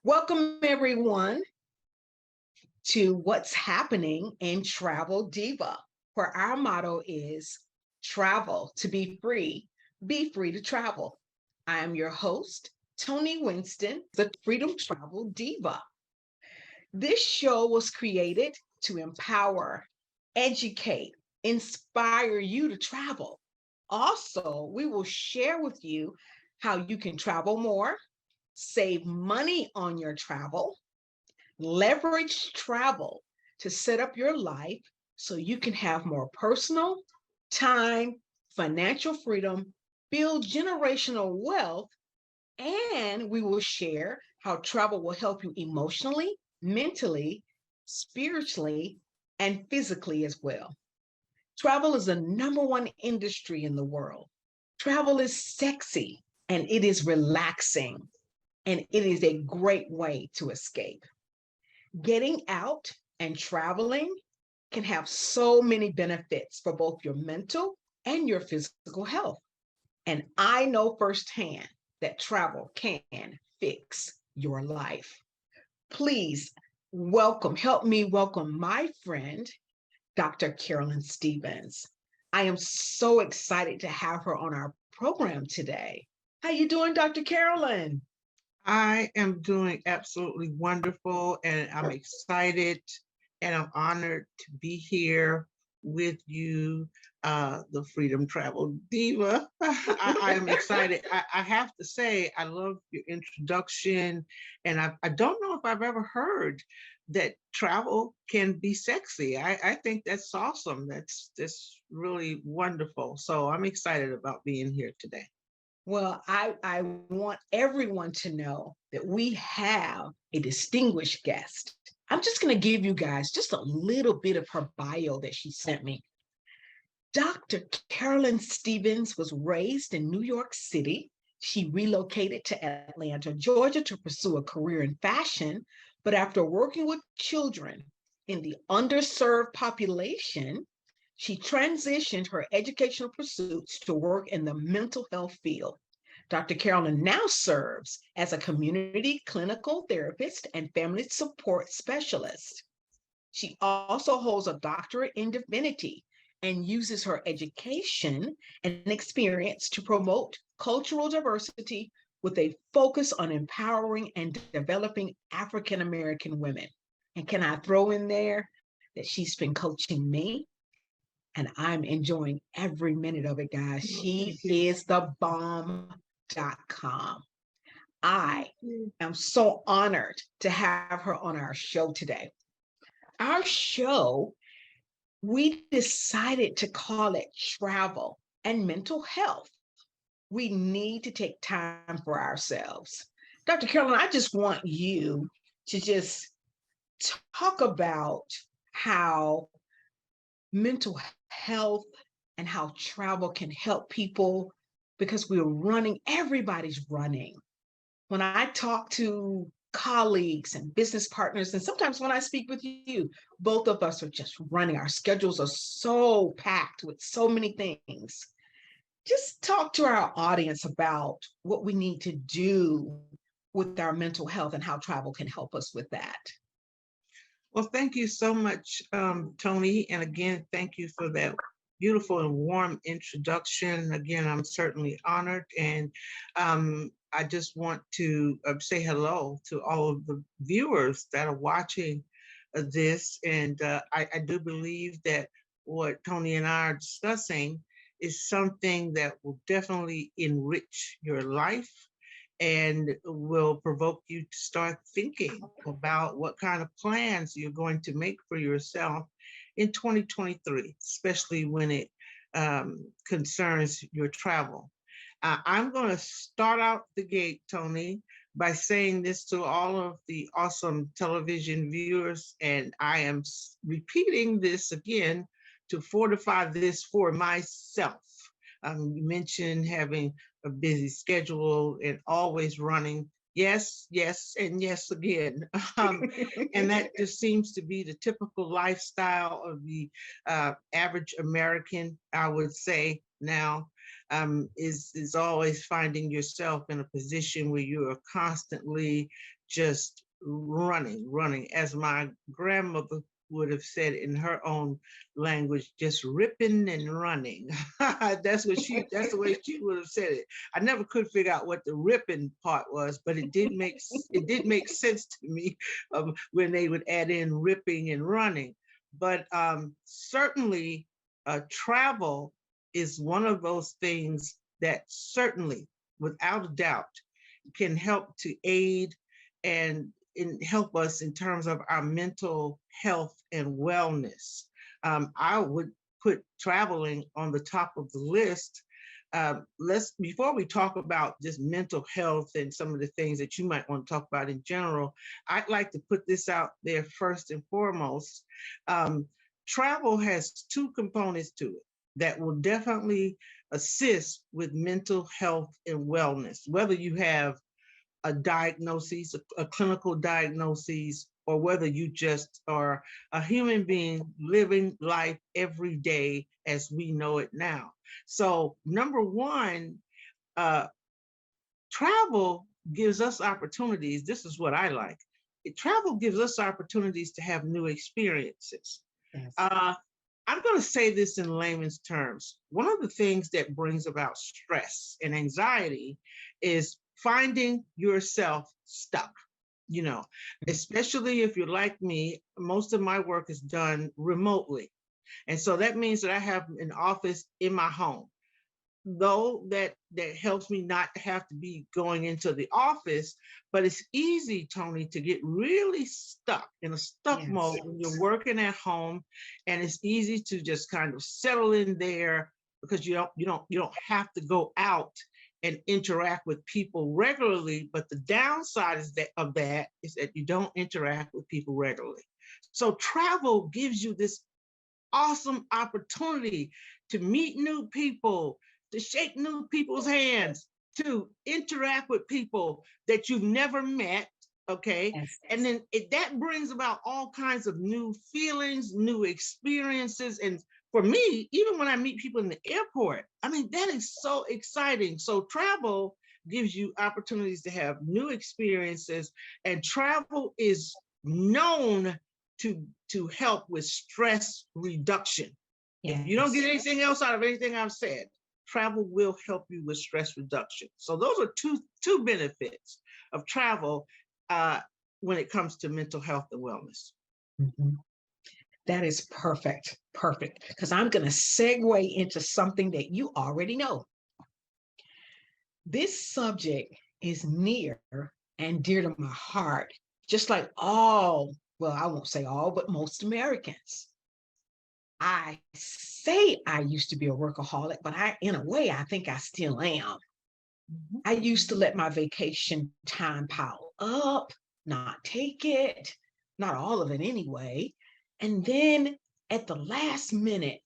Welcome, everyone, to What's Happening in Travel Diva, where our motto is travel to be free to travel. I am your host, Tony Winston, the Freedom Travel Diva. This show was created to empower, educate, inspire you to travel. Also, we will share with you how you can travel more, save money on your travel, leverage travel to set up your life so you can have more personal time, financial freedom, build generational wealth, and we will share how travel will help you emotionally, mentally, spiritually, and physically as well. Travel is the number one industry in the world. Travel is sexy and it is relaxing and it is a great way to escape. Getting out and traveling can have so many benefits for both your mental and your physical health. And I know firsthand that travel can fix your life. Please help me welcome my friend, Dr. Carolyn Stevens. I am so excited to have her on our program today. How you doing, Dr. Carolyn? I am doing absolutely wonderful, and I'm excited and I'm honored to be here with you, the Freedom Travel Diva. I am excited. I have to say, I love your introduction, and I don't know if I've ever heard that travel can be sexy. I think that's awesome. That's really wonderful. So I'm excited about being here today. Well, I want everyone to know that we have a distinguished guest. I'm just going to give you guys just a little bit of her bio that she sent me. Dr. Carolyn Stevens was raised in New York City. She relocated to Atlanta, Georgia to pursue a career in fashion. But after working with children in the underserved population, she transitioned her educational pursuits to work in the mental health field. Dr. Carolyn now serves as a community clinical therapist and family support specialist. She also holds a doctorate in divinity and uses her education and experience to promote cultural diversity with a focus on empowering and developing African American women. And can I throw in there that she's been coaching me? And I'm enjoying every minute of it, guys. She is the bomb.com. I am so honored to have her on our show today. Our show, we decided to call it Travel and Mental Health. We need to take time for ourselves. Dr. Carolyn, I just want you to just talk about how mental health and how travel can help people because we're running, everybody's running. When I talk to colleagues and business partners, and sometimes when I speak with you, both of us are just running. Our schedules are so packed with so many things. Just talk to our audience about what we need to do with our mental health and how travel can help us with that. Well, thank you so much, Tony. And again, thank you for that beautiful and warm introduction. Again, I'm certainly honored. And I just want to say hello to all of the viewers that are watching this. And I do believe that what Tony and I are discussing is something that will definitely enrich your life and will provoke you to start thinking about what kind of plans you're going to make for yourself in 2023, especially when it concerns your travel. I'm going to start out the gate, Tony, by saying this to all of the awesome television viewers, and I am repeating this again to fortify this for myself. You mentioned having a busy schedule and always running. Yes, yes, and yes again. And that just seems to be the typical lifestyle of the average American, I would say now, is always finding yourself in a position where you are constantly just running, as my grandmother would have said in her own language, just ripping and running. That's the way she would have said it. I never could figure out what the ripping part was, but it did make sense to me when they would add in ripping and running. But certainly travel is one of those things that certainly, without a doubt, can help to aid and help us in terms of our mental health and wellness. I would put traveling on the top of the list. Let's before we talk about just mental health and some of the things that you might want to talk about in general, I'd like to put this out there first and foremost. Travel has two components to it that will definitely assist with mental health and wellness, whether you have a diagnosis, a clinical diagnosis, or whether you just are a human being living life every day as we know it now. So number one, travel gives us opportunities. This is what I like. Travel gives us opportunities to have new experiences. Yes. I'm going to say this in layman's terms. One of the things that brings about stress and anxiety is finding yourself stuck, especially if you're like me. Most of my work is done remotely. And so that means that I have an office in my home. Though that helps me not have to be going into the office, but it's easy, Tony, to get really stuck in a stuck mode when you're working at home, and it's easy to just kind of settle in there because you don't have to go out and interact with people regularly. But the downside is that you don't interact with people regularly. So travel gives you this awesome opportunity to meet new people, to shake new people's hands, to interact with people that you've never met, okay? Yes. And then that brings about all kinds of new feelings, new experiences. And for me, even when I meet people in the airport, I mean, that is so exciting. So travel gives you opportunities to have new experiences, and travel is known to help with stress reduction. Yes. If you don't get anything else out of anything I've said, travel will help you with stress reduction. So those are two benefits of travel when it comes to mental health and wellness. Mm-hmm. That is perfect, because I'm going to segue into something that you already know. This subject is near and dear to my heart, just like I won't say all, but most Americans. I say I used to be a workaholic, but in a way, I think I still am. Mm-hmm. I used to let my vacation time pile up, not take it, not all of it anyway. And then at the last minute,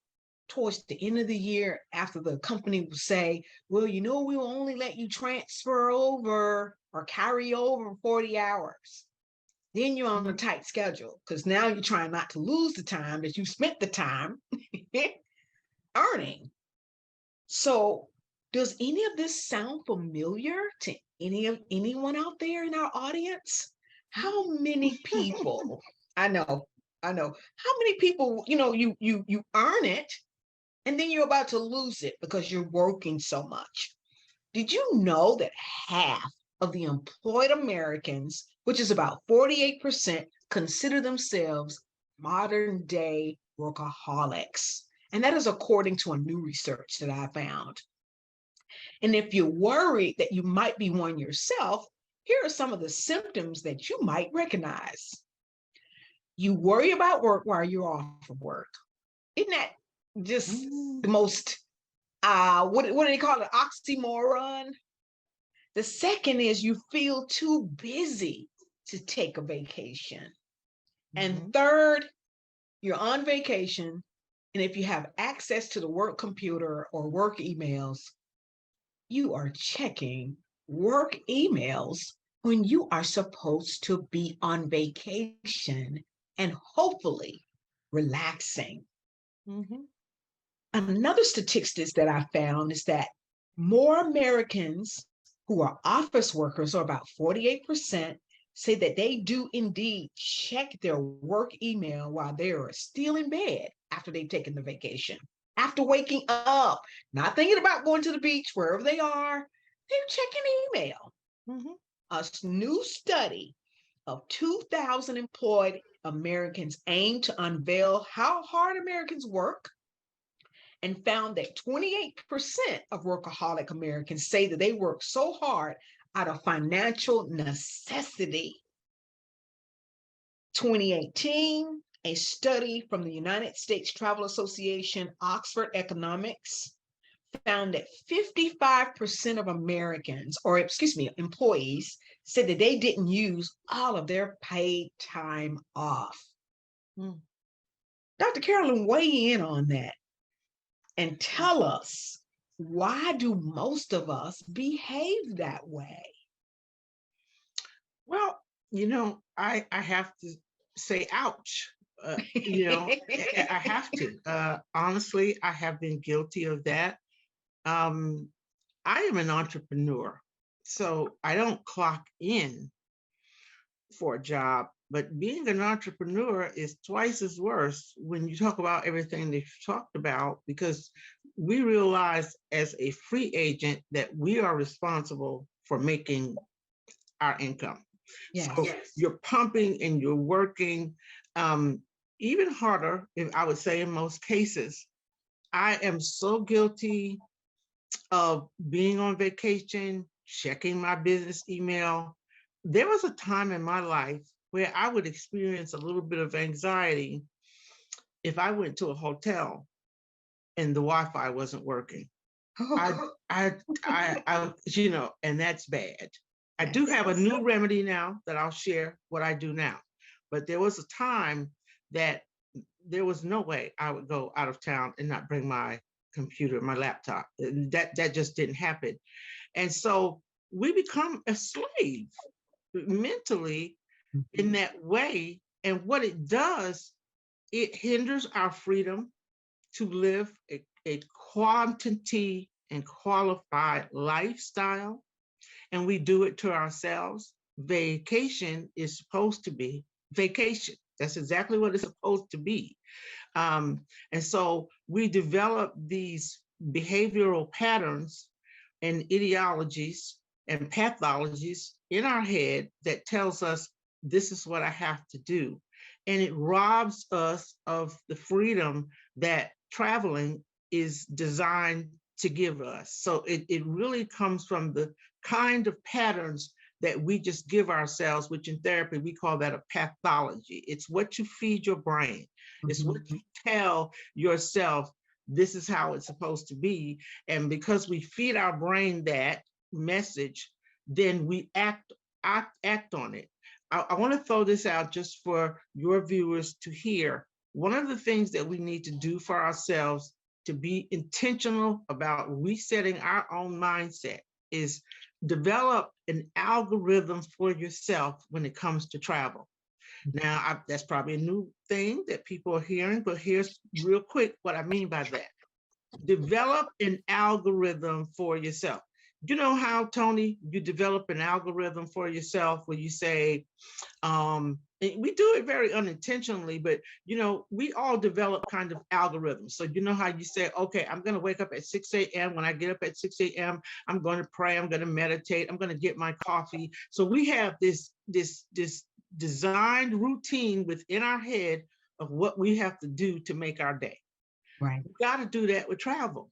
towards the end of the year, after the company would say, well, we will only let you transfer over or carry over 40 hours. Then you're on a tight schedule because now you're trying not to lose the time that you spent the time earning. So does any of this sound familiar to anyone out there in our audience? How many people, I know, how many people, you earn it and then you're about to lose it because you're working so much? Did you know that half of the employed Americans, which is about 48%, consider themselves modern day workaholics? And that is according to a new research that I found. And if you're worried that you might be one yourself, here are some of the symptoms that you might recognize. You worry about work while you're off of work. Isn't that just the most, what do they call it, oxymoron? The second is you feel too busy to take a vacation. And third, you're on vacation, and if you have access to the work computer or work emails, you are checking work emails when you are supposed to be on vacation and hopefully relaxing. Another statistics that I found is that more Americans who are office workers, or about 48%, say that they do indeed check their work email while they are still in bed after they've taken the vacation. After waking up, not thinking about going to the beach, wherever they are, they're checking email. Mhm. A new study of 2,000 employed Americans aimed to unveil how hard Americans work and found that 28% of workaholic Americans say that they work so hard out of financial necessity. 2018, a study from the United States Travel Association, Oxford Economics, found that 55% of Americans, or excuse me, employees, said that they didn't use all of their paid time off. Mm. Dr. Carolyn, weigh in on that and tell us, why do most of us behave that way? Well, I have to say, ouch. I have to. Honestly, I have been guilty of that. Um, I am an entrepreneur, so I don't clock in for a job. But being an entrepreneur is twice as worse when you talk about everything that you talked about, because we realize as a free agent that we are responsible for making our income. Yes. So you're pumping and you're working even harder, if I would say in most cases. I am so guilty of being on vacation, checking my business email. There was a time in my life where I would experience a little bit of anxiety if I went to a hotel and the Wi-Fi wasn't working. And that's bad. I do have a new remedy now that I'll share what I do now. But there was a time that there was no way I would go out of town and not bring my computer, my laptop. That just didn't happen. And so we become a slave mentally in that way. And what it does, it hinders our freedom to live a quantity and qualified lifestyle, and we do it to ourselves. Vacation is supposed to be vacation. That's exactly what it's supposed to be. And so we develop these behavioral patterns and ideologies and pathologies in our head that tells us this is what I have to do. And it robs us of the freedom that traveling is designed to give us. So it really comes from the kind of patterns that we just give ourselves, which in therapy we call that a pathology. It's what you feed your brain. It's what you tell yourself, this is how it's supposed to be. And because we feed our brain that message, then we act on it. I want to throw this out just for your viewers to hear. One of the things that we need to do for ourselves to be intentional about resetting our own mindset is develop an algorithm for yourself when it comes to travel. Now, that's probably a new thing that people are hearing, but here's real quick what I mean by that. Develop an algorithm for yourself. You know how, Tony, you develop an algorithm for yourself where you say, we do it very unintentionally, but we all develop kind of algorithms. So you know how you say, okay, I'm going to wake up at 6 a.m. When I get up at 6 a.m., I'm going to pray, I'm going to meditate, I'm going to get my coffee. So we have this designed routine within our head of what we have to do to make our day. Right. We got to do that with travel.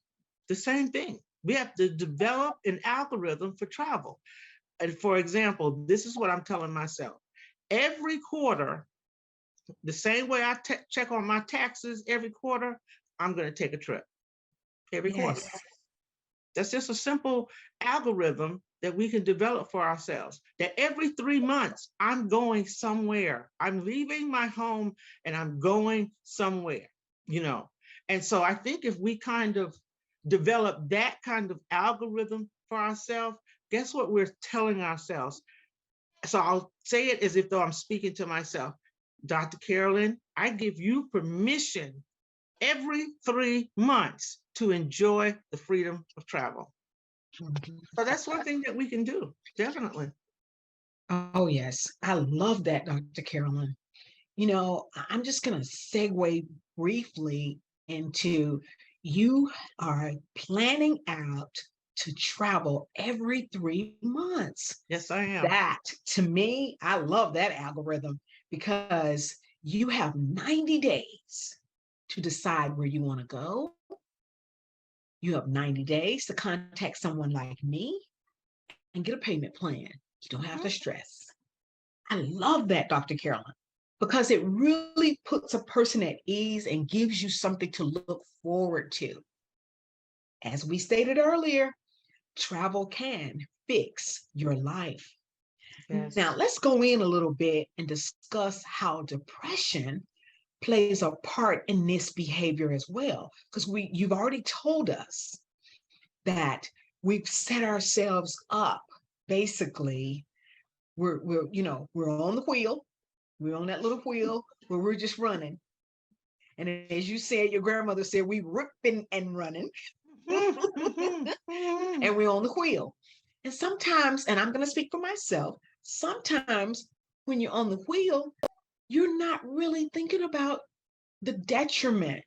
The same thing. We have to develop an algorithm for travel. And for example, this is what I'm telling myself. Every quarter, the same way I check on my taxes every quarter, I'm going to take a trip every quarter. That's just a simple algorithm that we can develop for ourselves. That every 3 months, I'm going somewhere. I'm leaving my home and I'm going somewhere, And so I think if we kind of develop that kind of algorithm for ourselves, guess what we're telling ourselves? So I'll say it as if though I'm speaking to myself. Dr. Carolyn, I give you permission every 3 months to enjoy the freedom of travel. So that's one thing that we can do, definitely. Oh, yes. I love that, Dr. Carolyn. I'm just going to segue briefly into you are planning out to travel every 3 months. Yes, I am. That, to me, I love that algorithm because you have 90 days to decide where you want to go. You have 90 days to contact someone like me and get a payment plan. You don't have to Mhm. stress. I love that, Dr. Carolyn, because it really puts a person at ease and gives you something to look forward to. As we stated earlier, travel can fix your life. Now, Yes. let's go in a little bit and discuss how depression plays a part in this behavior as well. Because you've already told us that we've set ourselves up basically. We're on the wheel. We're on that little wheel where we're just running. And as you said, your grandmother said, we ripping and running, and we're on the wheel. And sometimes, and I'm going to speak for myself, sometimes when you're on the wheel, you're not really thinking about the detriment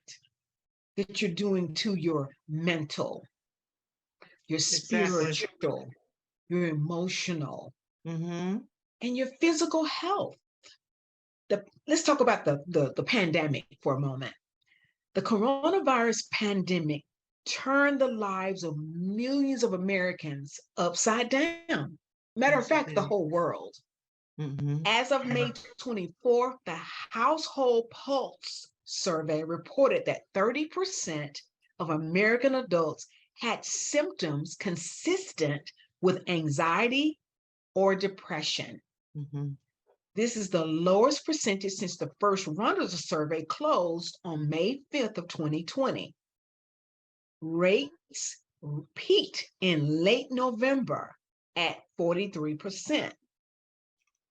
that you're doing to your mental, your Exactly. spiritual, your emotional, Hmm. and your physical health. Let's talk about the pandemic for a moment. The coronavirus pandemic turned the lives of millions of Americans upside down. Matter of Yes, it fact, the did. whole world. Hmm. As of May 24th, the Household Pulse survey reported that 30% of American adults had symptoms consistent with anxiety or depression. Hmm. This is the lowest percentage since the first run of the survey closed on May 5th of 2020. Rates peaked in late November at 43%.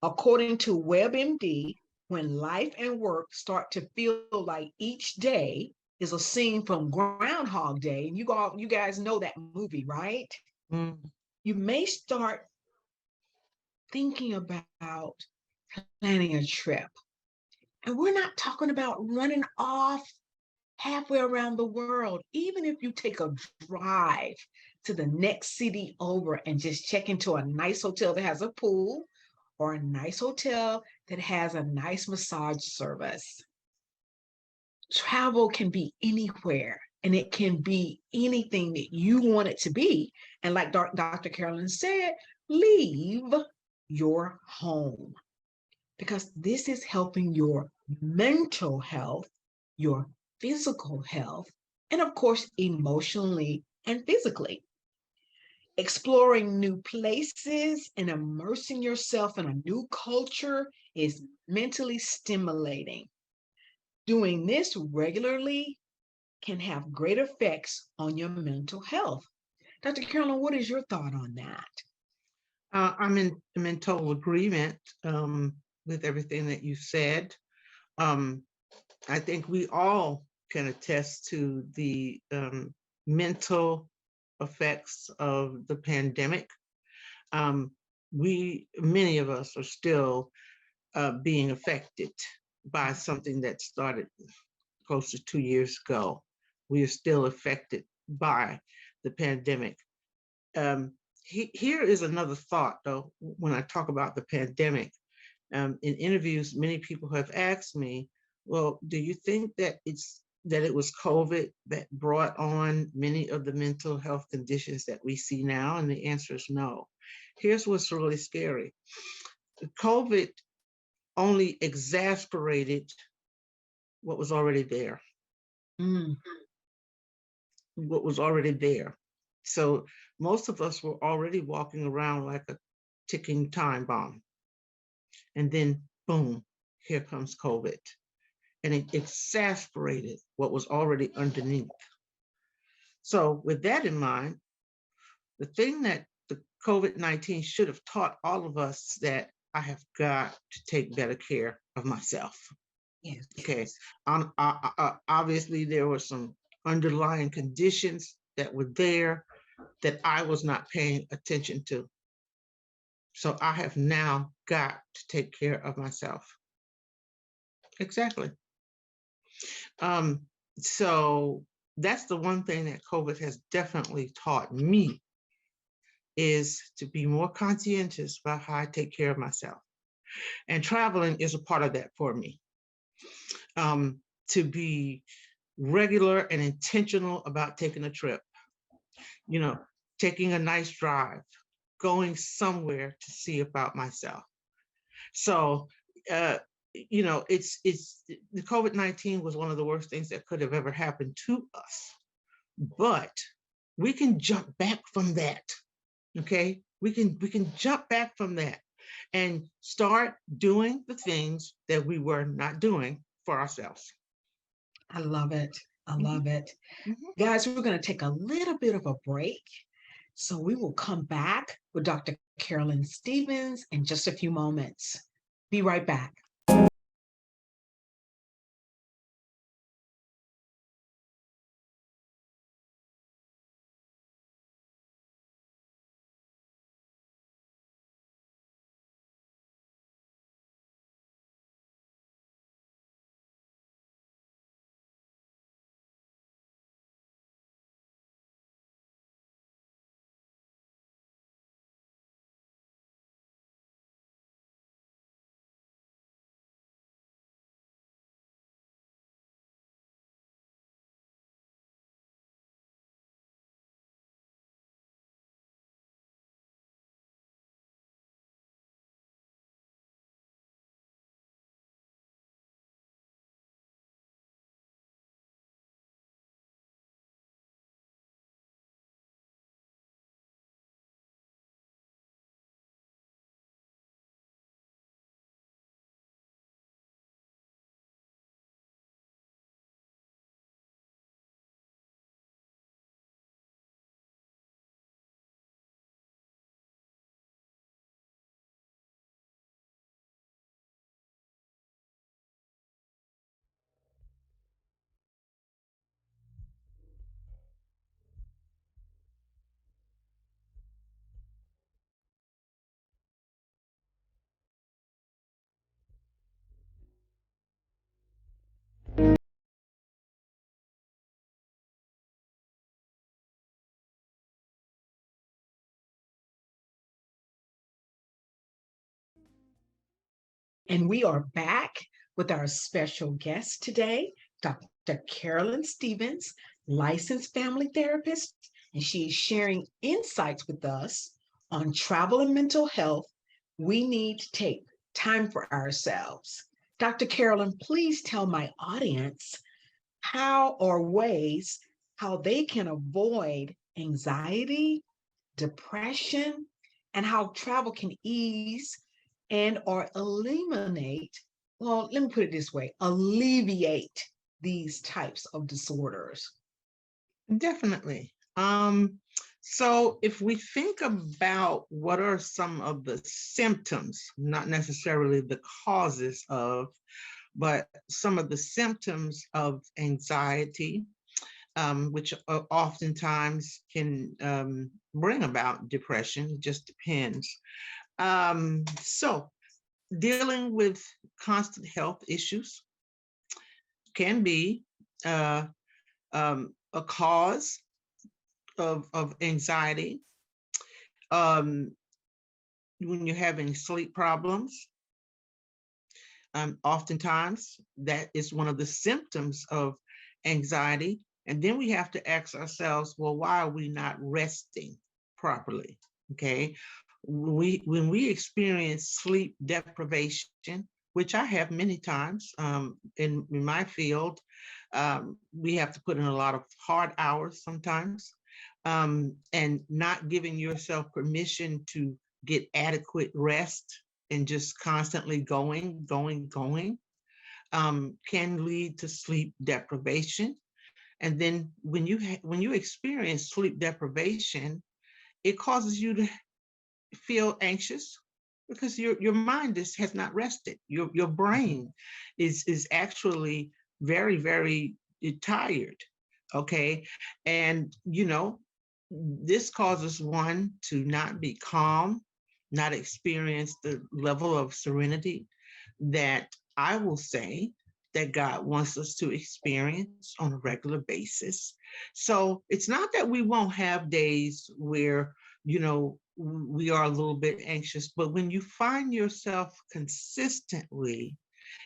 According to WebMD, when life and work start to feel like each day is a scene from Groundhog Day, and you guys know that movie, right? Hmm. You may start thinking about planning a trip. And we're not talking about running off halfway around the world. Even if you take a drive to the next city over and just check into a nice hotel that has a pool or a nice hotel that has a nice massage service. Travel can be anywhere and it can be anything that you want it to be. And like Dr. Carolyn said, leave your home because this is helping your mental health, your physical health, and of course, emotionally and physically. Exploring new places and immersing yourself in a new culture is mentally stimulating. Doing this regularly can have great effects on your mental health. Dr. Carolyn, what is your thought on that? I'm in total agreement with everything that you said. Um, I think we all can attest to the mental effects of the pandemic. Um, many of us are still being affected by something that started close to 2 years ago. We are still affected by the pandemic. Um, Here is another thought, though, when I talk about the pandemic. In interviews, many people have asked me, well, do you think that it was COVID that brought on many of the mental health conditions that we see now? And the answer is no. Here's what's really scary. COVID only exasperated what was already there, Mm, what was already there. So most of us were already walking around like a ticking time bomb. And then, boom, here comes COVID. And it exasperated what was already underneath. So, with that in mind, the thing that the COVID-19 should have taught all of us that I have got to take better care of myself. yes. Okay. Obviously, there were some underlying conditions that were there that I was not paying attention to. So I have now got to take care of myself. Exactly. Um, so that's the one thing that COVID has definitely taught me, is to be more conscientious about how I take care of myself. And traveling is a part of that for me. To be regular and intentional about taking a trip, you know, taking a nice drive, going somewhere to see about myself. So, uh, it's the COVID-19 was one of the worst things that could have ever happened to us. But we can jump back from that. Okay, we can jump back from that and start doing the things that we were not doing for ourselves. I love it. I Mhm, love it. mhm. Guys, we're going to take a little bit of a break. So we will come back with Dr. Carolyn Stevens in just a few moments. Be right back. And we are back with our special guest today, Dr. Carolyn Stevens, licensed family therapist, and she is sharing insights with us on travel and mental health. We need to take time for ourselves. Dr. Carolyn, please tell my audience how or ways how they can avoid anxiety, depression, and how travel can ease and or eliminate, well, let me put it this way, alleviate these types of disorders. Definitely. So if we think about what are some of the symptoms, not necessarily the causes of, but some of the symptoms of anxiety, which oftentimes can bring about depression, it just depends. So dealing with constant health issues can be a cause of anxiety. Um, when you're having sleep problems, oftentimes that is one of the symptoms of anxiety. And then we have to ask ourselves, well, why are we not resting properly? Okay. When we experience sleep deprivation, which I have many times in my field, we have to put in a lot of hard hours sometimes, and not giving yourself permission to get adequate rest and just constantly going, can lead to sleep deprivation. And then when you experience sleep deprivation, it causes you to feel anxious because your mind has not rested. Your brain is actually very tired. Okay, and this causes one to not be calm, not experience the level of serenity that I will say that God wants us to experience on a regular basis. So it's not that we won't have days where, we are a little bit anxious, but when you find yourself consistently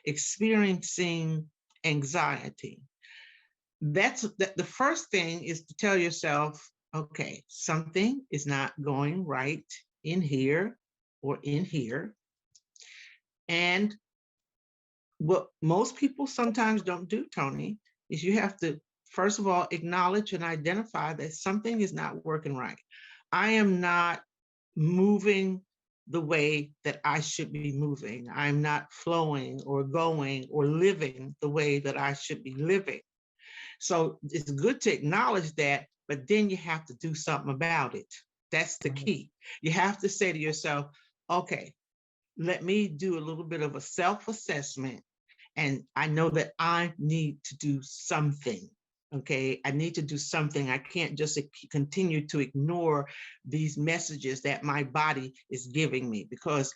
experiencing anxiety, the first thing is to tell yourself, okay, something is not going right in here or in here. And what most people sometimes don't do, Tony, is you have to, first of all, acknowledge and identify that something is not working right. I am not moving the way that I should be moving. I'm not flowing or going or living the way that I should be living. So it's good to acknowledge that, but then you have to do something about it. That's the key. You have to say to yourself, okay, let me do a little bit of a self-assessment, and I know that I need to do something. Okay, I need to do something. I can't just continue to ignore these messages that my body is giving me, because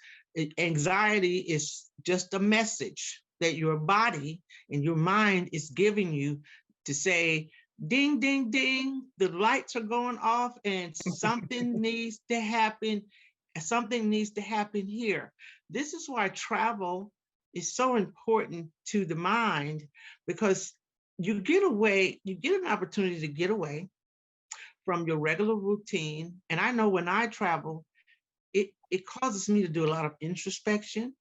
anxiety is just a message that your body and your mind is giving you to say, ding, ding, ding, the lights are going off and something needs to happen. Something needs to happen here. This is why travel is so important to the mind, because you get an opportunity to get away from your regular routine. And I know when I travel, it causes me to do a lot of introspection.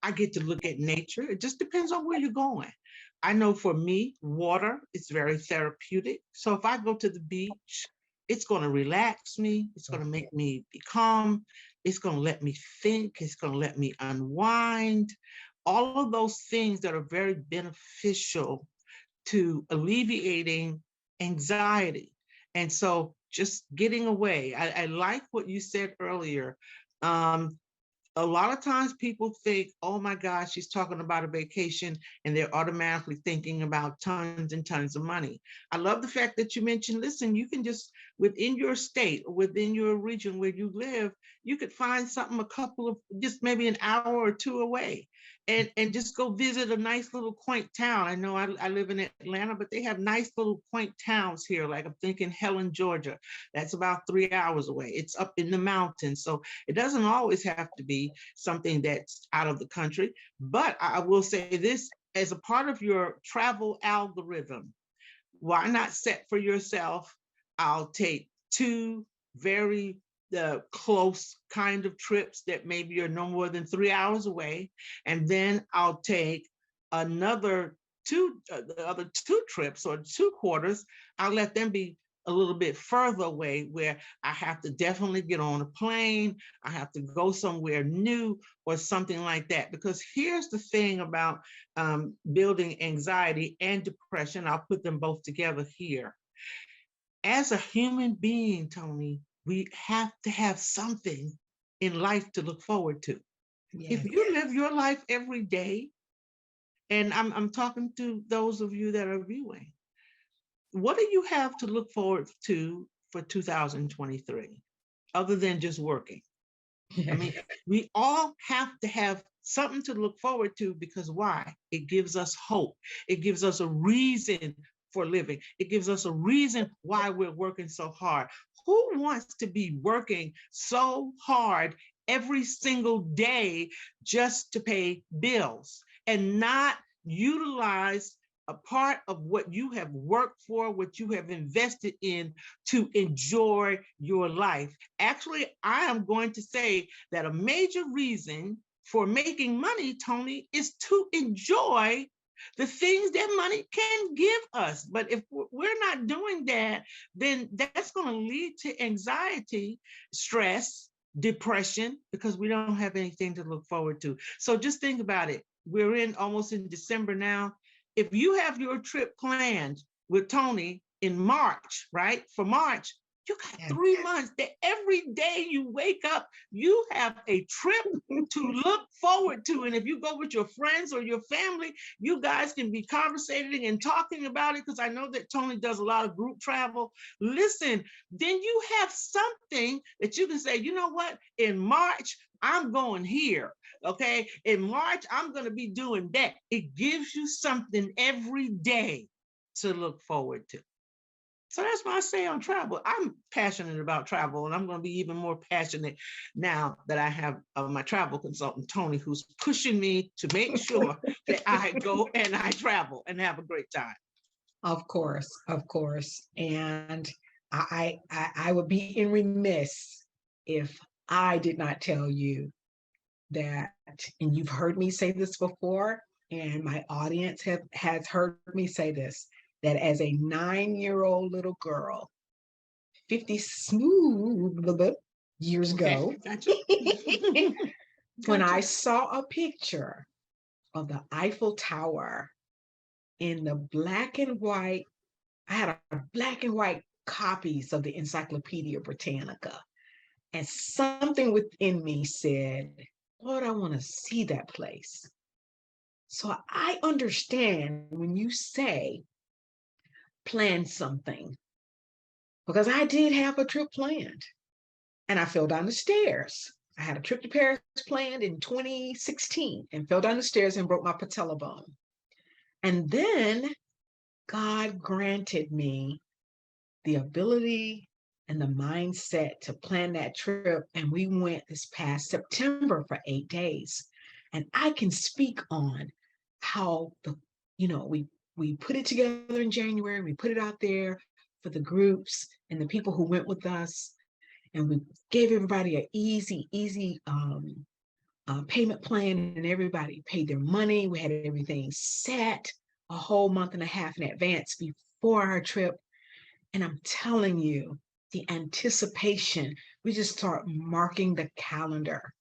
I get to look at nature. It just depends on where you're going. I know for me, water is very therapeutic. So if I go to the beach, it's going to relax me. It's going to make me be calm. It's going to let me think. It's going to let me unwind. All of those things that are very beneficial to alleviating anxiety. And so just getting away. I like what you said earlier. Um, a lot of times people think, oh my gosh, she's talking about a vacation, and they're automatically thinking about tons and tons of money. I love the fact that you mentioned, listen, you can just, within your state or within your region where you live, you could find something a couple of, just maybe an hour or two away, and just go visit a nice little quaint town. I know I live in Atlanta, but they have nice little quaint towns here. Like I'm thinking Helen, Georgia. That's about 3 hours away. It's up in the mountains. So it doesn't always have to be something that's out of the country. But I will say this, as a part of your travel algorithm, why not set for yourself, I'll take two very close kind of trips that maybe are no more than 3 hours away. And then I'll take another the other two trips or two quarters, I'll let them be a little bit further away, where I have to definitely get on a plane, I have to go somewhere new or something like that. Because here's the thing about building anxiety and depression, I'll put them both together here. As a human being, Tony, we have to have something in life to look forward to. If you live your life every day, and I'm talking to those of you that are viewing, what do you have to look forward to for 2023 other than just working? I mean, we all have to have something to look forward to, because why? It gives us hope. It gives us a reason for living. It gives us a reason why we're working so hard. Who wants to be working so hard every single day just to pay bills and not utilize a part of what you have worked for, what you have invested in, to enjoy your life? Actually, I am going to say that a major reason for making money, Tony, is to enjoy the things that money can give us. But if we're not doing that, then that's going to lead to anxiety, stress, depression, because we don't have anything to look forward to. So just think about it. We're almost in December now. If you have your trip planned with Tony in March, right? For March, You got Yeah. 3 months that every day you wake up, you have a trip to look forward to. And if you go with your friends or your family, you guys can be conversating and talking about it. Because I know that Tony does a lot of group travel. Listen, then you have something that you can say, you know what, in March, I'm going here. Okay. In March, I'm going to be doing that. It gives you something every day to look forward to. So that's what I say on travel. I'm passionate about travel, and I'm going to be even more passionate now that I have my travel consultant, Tony, who's pushing me to make sure that I go and I travel and have a great time. Of course, of course. And I would be in remiss if I did not tell you that, and you've heard me say this before, and my audience has heard me say this, that as a 9-year-old little girl, 50 smooth years ago, Gotcha. when I Gotcha. saw a picture of the Eiffel Tower in the black and white, I had a black and white copies of the Encyclopedia Britannica, and something within me said, Lord, I want to see that place. So I understand when you say plan something, because I did have a trip planned and I fell down the stairs. I had a trip to Paris planned in 2016 and fell down the stairs and broke my patella bone. And then God granted me the ability and the mindset to plan that trip. And we went this past September for 8 days. And I can speak on how we put it together in January, we put it out there for the groups and the people who went with us. And we gave everybody an easy payment plan, and everybody paid their money. We had everything set a whole month and a half in advance before our trip. And I'm telling you, the anticipation, we just start marking the calendar.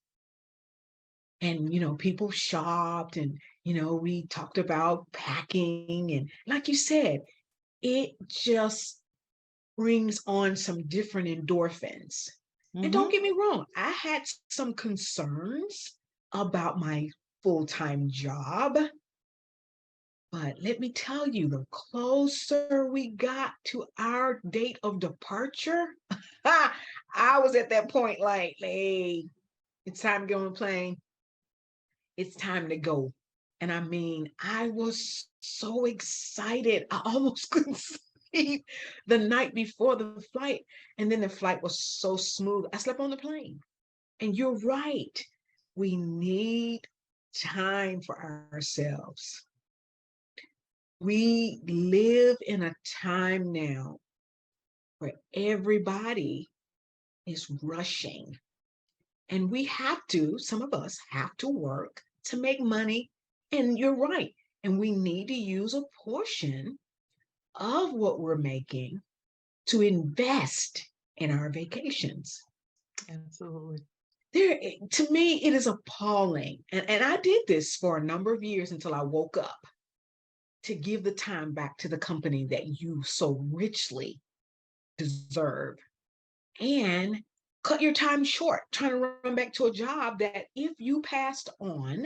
And, people shopped, and, we talked about packing. And like you said, it just brings on some different endorphins. And don't get me wrong, I had some concerns about my full-time job. But let me tell you, the closer we got to our date of departure, I was at that point like, hey, it's time to get on the plane. It's time to go. And I mean, I was so excited. I almost couldn't sleep the night before the flight. And then the flight was so smooth. I slept on the plane. And you're right. We need time for ourselves. We live in a time now where everybody is rushing. And we have to, some of us have to work to make money. And you're right. And we need to use a portion of what we're making to invest in our vacations. Absolutely. To me, it is appalling. And I did this for a number of years until I woke up to give the time back to the company that you so richly deserve, and cut your time short trying to run back to a job that if you passed on,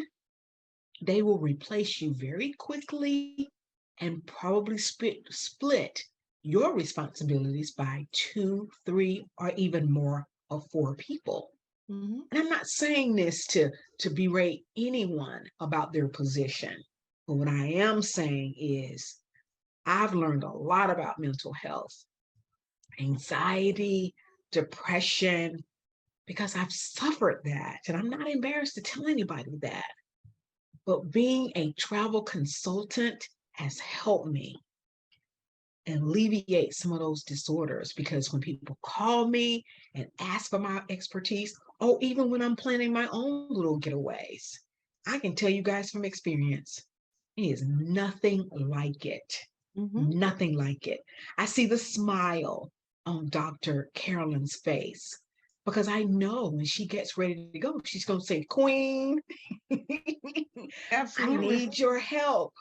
they will replace you very quickly and probably split your responsibilities by 2, 3, or even more of 4 people. Mm-hmm. And I'm not saying this to berate anyone about their position. But what I am saying is I've learned a lot about mental health, anxiety, depression, because I've suffered that. And I'm not embarrassed to tell anybody that. But being a travel consultant has helped me alleviate some of those disorders, because when people call me and ask for my expertise, or even when I'm planning my own little getaways, I can tell you guys from experience, it is nothing like it. Mm-hmm. Nothing like it. I see the smile on Dr. Carolyn's face, because I know when she gets ready to go, she's going to say, Queen, I Absolutely. need your help.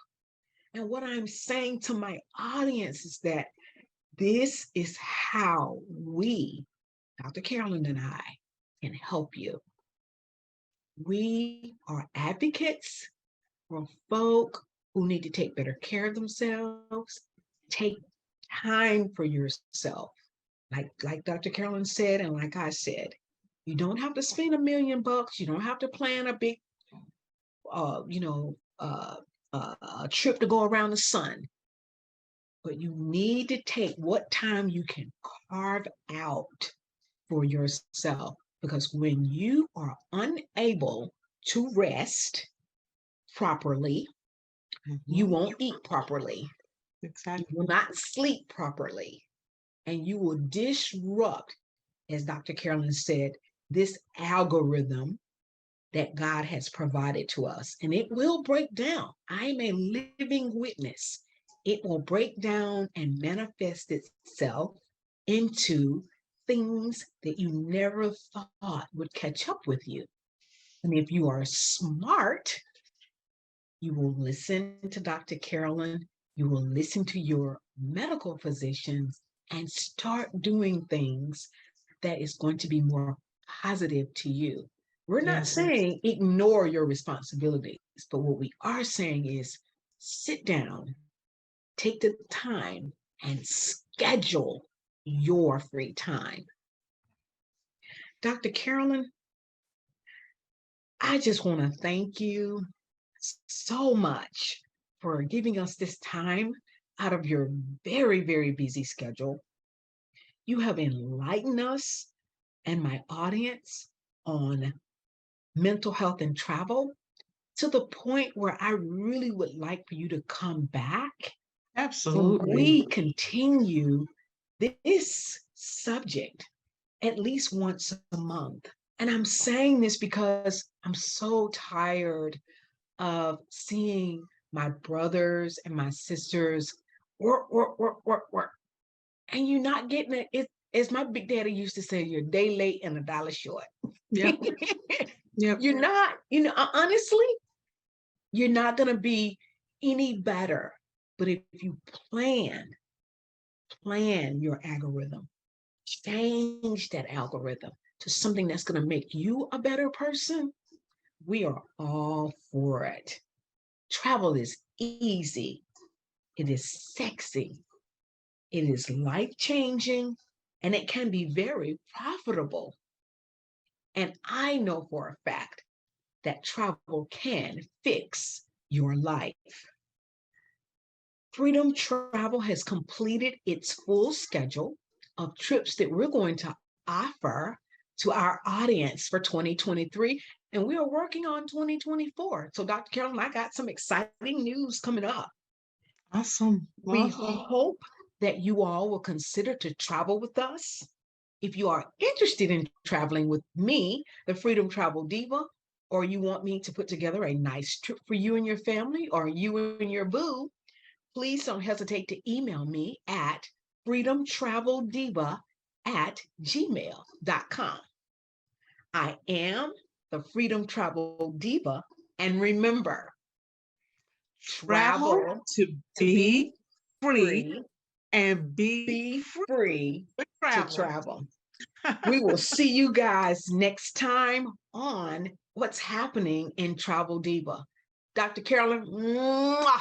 And what I'm saying to my audience is that This is how we, Dr. Carolyn and I, can help you. We are advocates for folk who need to take better care of themselves, take time for yourself. Like Dr. Carolyn said, and like I said, you don't have to spend $1 million. You don't have to plan a big, uh, you know, uh, a trip to go around the sun. But you need to take what time you can carve out for yourself. Because when you are unable to rest properly, you won't eat properly, you Exactly. will not sleep properly, and you will disrupt, as Dr. Carolyn said, this algorithm that God has provided to us. And it will break down. I am a living witness. It will break down and manifest itself into things that you never thought would catch up with you. And if you are smart, you will listen to Dr. Carolyn, you will listen to your medical physicians and start doing things that is going to be more positive to you. We're not Yes. saying ignore your responsibilities, but what we are saying is sit down, take the time, and schedule your free time. Dr. Carolyn, I just want to thank you so much for giving us this time out of your very, very busy schedule. You have enlightened us and my audience on mental health and travel to the point where I really would like for you to come back and Absolutely. we continue this subject at least once a month. And I'm saying this because I'm so tired of seeing my brothers and my sisters work, work, work, work, work. And you're not getting it. As my big daddy used to say, you're a day late and $1 short. Yep. Yep. You're not, honestly, you're not going to be any better. But if you plan your algorithm, change that algorithm to something that's going to make you a better person, we are all for it. Travel is easy, it is sexy, it is life changing, and it can be very profitable. And I know for a fact that travel can fix your life. Freedom Travel has completed its full schedule of trips that we're going to offer to our audience for 2023. And we are working on 2024. So, Dr. Carolyn, I got some exciting news coming up. Awesome. We Awesome. hope that you all will consider to travel with us. If you are interested in traveling with me, the Freedom Travel Diva, or you want me to put together a nice trip for you and your family or you and your boo, please don't hesitate to email me at freedomtraveldiva@gmail.com. I am the Freedom Travel Diva. And remember, Travel travel to to be be free free, and be be free free to to travel. travel. We will see you guys next time on What's Happening in Travel Diva. Dr. Carolyn, mwah,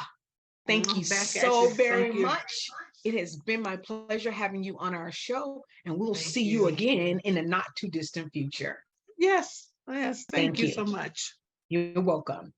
thank you Back at you. so very Thank you. much. It has been my pleasure having you on our show, and we'll Thank see you. you again in the not too distant future. Yes. Yes. Thank Thank you you. so much. You're welcome.